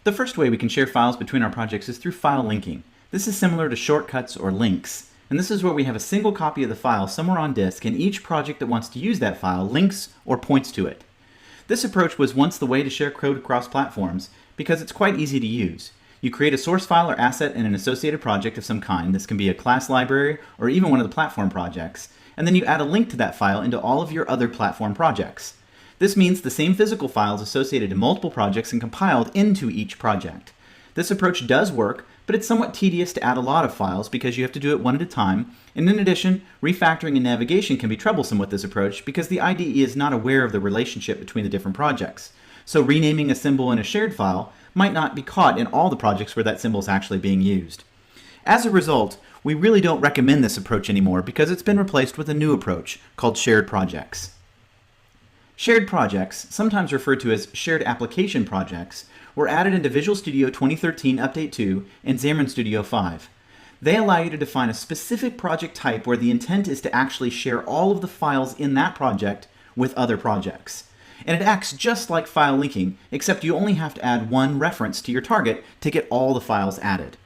The first way we can share files between our projects is through file linking. This is similar to shortcuts or links, and this is where we have a single copy of the file somewhere on disk, and each project that wants to use that file links or points to it. This approach was once the way to share code across platforms because it's quite easy to use. You create a source file or asset in an associated project of some kind. This can be a class library or even one of the platform projects, and then you add a link to that file into all of your other platform projects. This means the same physical file is associated to multiple projects and compiled into each project. This approach does work, but it's somewhat tedious to add a lot of files because you have to do it one at a time, and in addition, refactoring and navigation can be troublesome with this approach because the IDE is not aware of the relationship between the different projects. So renaming a symbol in a shared file might not be caught in all the projects where that symbol is actually being used. As a result, we really don't recommend this approach anymore because it's been replaced with a new approach called shared projects. Shared projects, sometimes referred to as shared application projects, were added into Visual Studio 2013 Update 2 and Xamarin Studio 5. They allow you to define a specific project type where the intent is to actually share all of the files in that project with other projects. And it acts just like file linking, except you only have to add one reference to your target to get all the files added.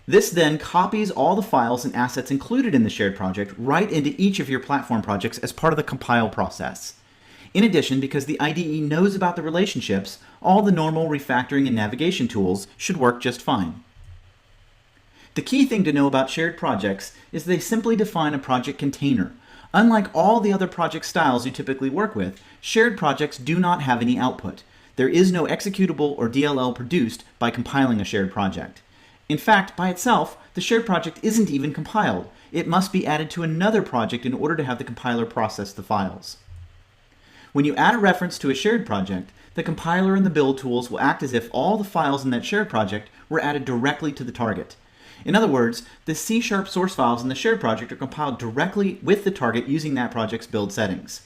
This then copies all the files and assets included in the shared project right into each of your platform projects as part of the compile process. In addition, because the IDE knows about the relationships, all the normal refactoring and navigation tools should work just fine. The key thing to know about shared projects is they simply define a project container. Unlike all the other project styles you typically work with, shared projects do not have any output. There is no executable or DLL produced by compiling a shared project. In fact, by itself, the shared project isn't even compiled. It must be added to another project in order to have the compiler process the files. When you add a reference to a shared project, the compiler and the build tools will act as if all the files in that shared project were added directly to the target. In other words, the C# source files in the shared project are compiled directly with the target using that project's build settings.